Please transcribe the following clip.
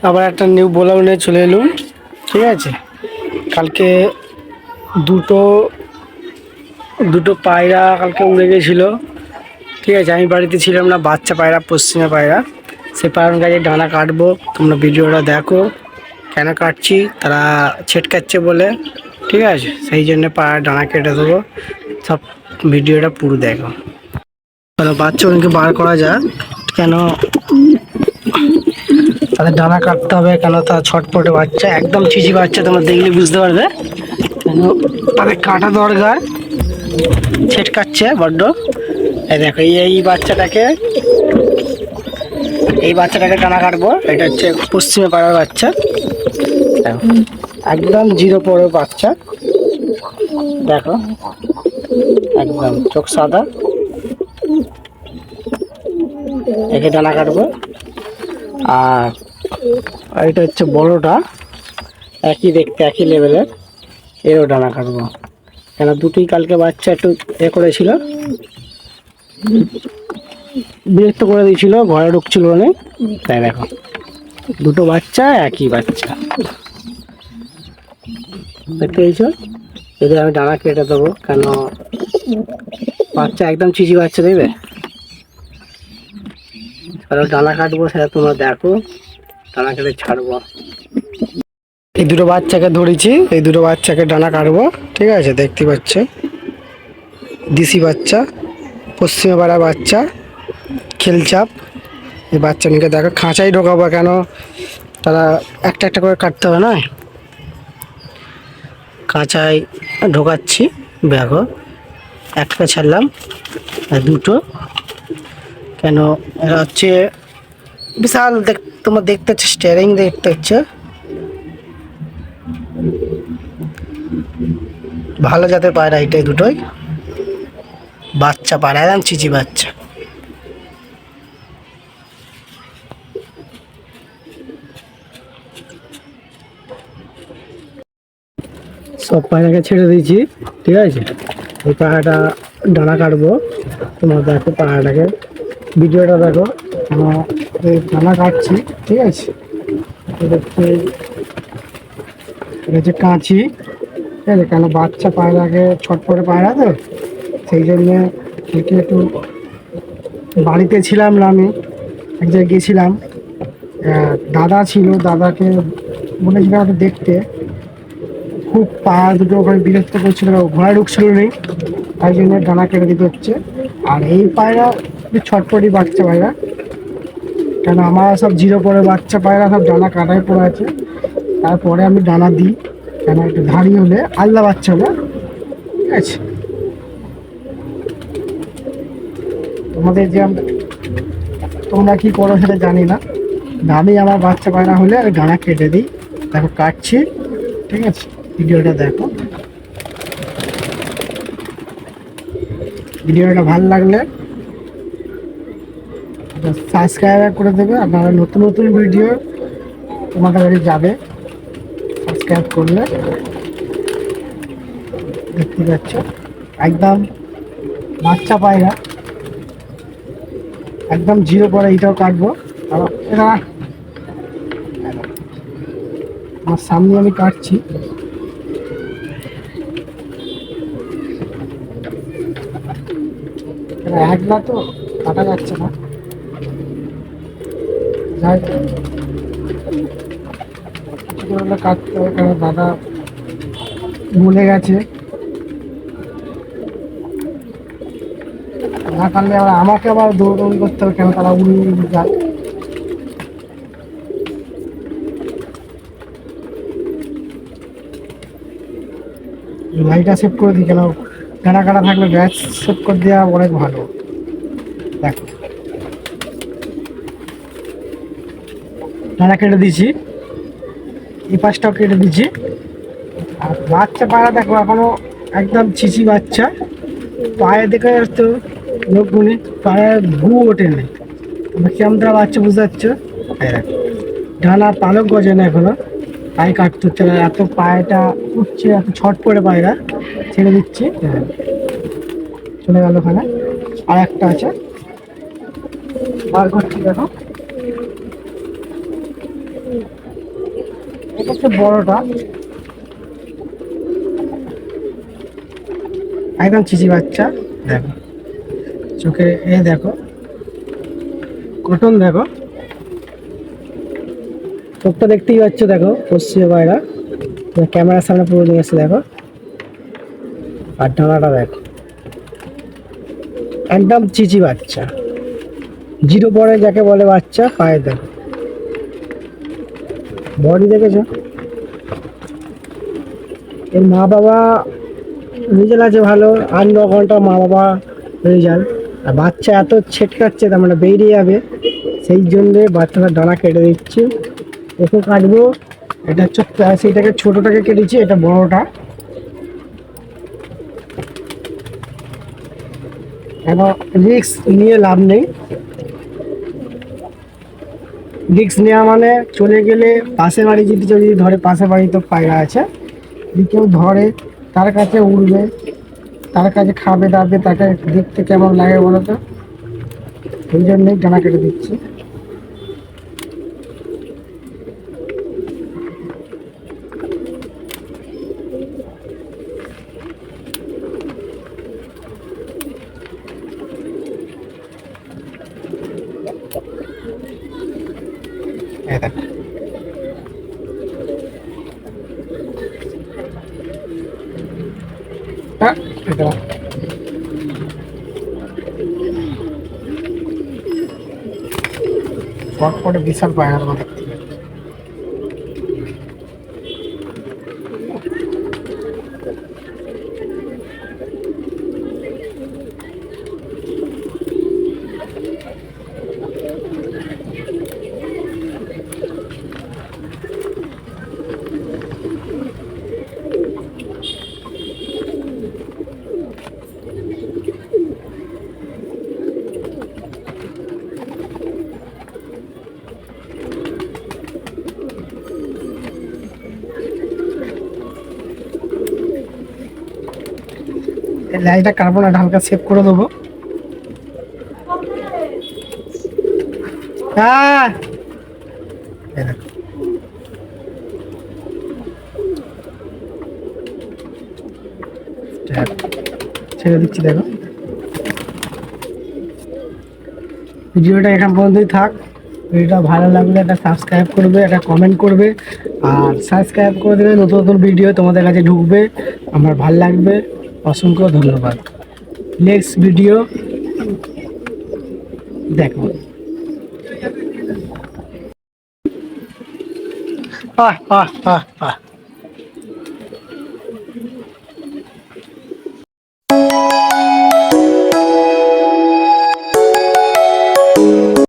আবার একটা নিউ বোলাও নিয়ে চলে এলুম। ঠিক আছে, কালকে দুটো দুটো পায়রা কালকে উড়ে গেছিলো। ঠিক আছে, আমি বাড়িতে ছিলাম না, বাচ্চা পায়রা, পশ্চিমা পায়রা, সে পায়রার গাছে ডানা কাটবো। তোমরা ভিডিওটা দেখো, কেন কাটছি, তারা ছেটকাচ্ছে বলে। ঠিক আছে, সেই জন্য পায়রা ডানা কেটে দেবো। সব ভিডিওটা পুরো দেখো। কেন বাচ্চা অনেকে বার করা যায়, কেন তাদের ডানা কাটতে হবে, কেন তারা ছটপটে বাচ্চা, একদম চিচি বাচ্চা, তোমরা দেখলে বুঝতে পারবে কেন তাদের কাটা দরকার। ছেটকাচ্ছে বড্ড। এই দেখো, এই বাচ্চাটাকে ডানা কাটবো। এটা হচ্ছে পশ্চিমে পাড়ার বাচ্চা, একদম জিরো পরের বাচ্চা। দেখো, একদম চোখ সাদা। একে ডানা কাটবো। আর এটা হচ্ছে বড়টা, একই দেখতে, একই লেভেলের, এরও ডানা কাটবো। কেন দুটোই কালকে বাচ্চা একটু করেছিল, বিরক্ত করে দিয়েছিল, ঘরে ঢুকছিল অনেক। তাই দেখো, দুটো বাচ্চা, একই বাচ্চা, দেখতে পেয়েছো? এদের আমি ডানা কেটে দেবো, কেন বাচ্চা একদম চিচি বাচ্চা দেবে। তাহলে ডানা কাটবো, সেটা তোমরা দেখো, ডানা কেটে ছাড়বো। এই দুটো বাচ্চাকে ধরেছি, এই দুটো বাচ্চাকে ডানা কাটবো। ঠিক আছে, দেখতে পাচ্ছ, দিশি বাচ্চা, পশ্চিমে পাড়া বাচ্চা, খেলচাপ। এই বাচ্চা নিকে দেখো, খাঁচাই ঢোকাবো, কেন তারা একটা একটা করে কাটতে হবে না, খাঁচায় ঢোকাচ্ছি। দেখো, একটা ছাড়লাম, আর দুটো, কেন এরা হচ্ছে বিশাল, তোমরা দেখতে হচ্ছে স্টিয়ারিং, দেখতে হচ্ছে ভালো জাতের পায়রা। এটাই দুটোই বাচ্চা পায়রা, একদম চিচি বাচ্চা। সব পায়রাকে ছেড়ে দিয়েছি। ঠিক আছে, এই পায়রাটা ডানা কাটবো। তোমরা দেখো পায়রাটাকে, ভিডিওটা দেখো, এই ডানা কাটছি। ঠিক আছে, এটা হচ্ছে কাঁচি। ঠিক আছে, কেন বাচ্চা পায়রাকে ছটপটে পায়রা, তো সেই জন্যে একটু বাড়িতে ছিলাম না, আমি এক জায়গায় গেছিলাম, দাদা ছিল, দাদাকে বলেছিলাম একটু দেখতে। খুব পায়রা দুটো ওখানে বিরক্ত করছিল, ঘোড়া ঢুকছিল নেই, তাই জন্য ডানা কেটে দিতে হচ্ছে। আর এই পায়রা ছটপটি বাচ্চা পায়রা, কেন আমার সব জিরো পরে বাচ্চা পায়রা সব ডানা কাটায় পড়ে আছে। তারপরে আমি ডানা দিই, কেন একটু ধাড়ি হলে, আলাদা বাচ্চা হলে। ঠিক আছে, তোমাদের যে তোমরা কি করো সেটা জানি না, আমি আমার বাচ্চা পায়রা হলে আমি ডানা কেটে দিই। দেখো কাটছি। ঠিক আছে, ভিডিওটা দেখো, ভিডিওটা ভালো লাগলে সাবস্ক্রাইব করে দেবে। আপনারা নতুন নতুন ভিডিও তোমাদের বাড়ি যাবে, সাবস্ক্রাইব করলে। দেখতে পাচ্ছ, একদম বাচ্চা পায়রা, একদম জিরো পরে। এটাও কাটবো, এটা আমার সামনে আমি কাটছি। একলা তো কাটা যাচ্ছে না, যাই কিছু করে কাটতে হবে, কারণ দাদা বলে গেছে, না কাটলে আবার আমাকে আবার দৌড়দৌড়ি করতে হবে, কেন তারা উড়ে উড়ে যায়। লাইটটা সেভ করে দিই, কেন কাটা কাটা থাকলে ব্যাচ সেভ করে দেওয়া অনেক ভালো। দেখো, ডানা কেটে দিয়েছি, এই পাশটাও কেটে দিচ্ছি। আর বাচ্চা পায়রা দেখো, এখনো একদম চিচি বাচ্চা, পায়ে দেখে তো লোকগুলি পায়ে ভু ওঠে নেই, কেমন তারা বাচ্চা বুঝতে পারছো। ডানা পালক গজে না এখনো, পায়ে কাটতে হচ্ছে না, এত পায়েটা উঠছে, এত ছট করে পায়রা। ছেড়ে দিচ্ছি, চলে গেল ওখানে। আর একটা আছে, বার করছি, দেখো এটা হচ্ছে বড়টা, একদম চিচি বাচ্চা। দেখো চোখে এ দেখো, কটন দেখো, চোখটা দেখতেই পাচ্ছ, দেখো পশ্চিম পায়রা ক্যামেরার সামনে পুরো নিয়ে এসে দেখো, আর ডানাটা দেখো, একদম চিচি বাচ্চা, জিরো পরে যাকে বলে বাচ্চা। পায়ে দেখো, বডি দেখেছো? এর মা বাবা রেজাল্ট আছে ভালো, 8-9 ঘন্টা মা বাবা রেজাল্ট। আর বাচ্চা এত ছেটকাচ্ছে, তার মানে বেরিয়ে যাবে, সেই জন্যে বাচ্চাটার ডানা কেটে দিচ্ছি। ওকে কাটবো, এটা হচ্ছে সেইটাকে, ছোটোটাকে কেটেছি, এটা বড়টা। এখন রিস্ক নিয়ে লাভ নেই, রিস্ক নেওয়া মানে চলে গেলে পাশে বাড়ি যদি যদি ধরে, পাশে বাড়ি তো পায়রা আছে, যদি কেউ ধরে তার কাছে উড়বে, তার কাছে খাবে দাবে, তাকে দেখতে কেমন লাগে বলো তো, এই জন্যই ডানা কেটে দিচ্ছি। এই দেখো, এটা ফটফটে বিশাল পায়রার মতো দেখতে। লাইটটা কার্বন আর হালকা সেভ করে দেবো। হ্যাঁ, এই দেখো, ছেড়ে দিচ্ছি। দেখো ভিডিওটা এখান পর্যন্তই থাক। ভিডিওটা ভালো লাগলে একটা সাবস্ক্রাইব করবে, একটা কমেন্ট করবে, আর সাবস্ক্রাইব করে দিলে নতুন নতুন ভিডিও তোমাদের কাছে ঢুকবে, আমার ভালো লাগবে। অসংখ্য ধন্যবাদ। নেক্সট ভিডিও দেখো। আহ আহ আহ আহ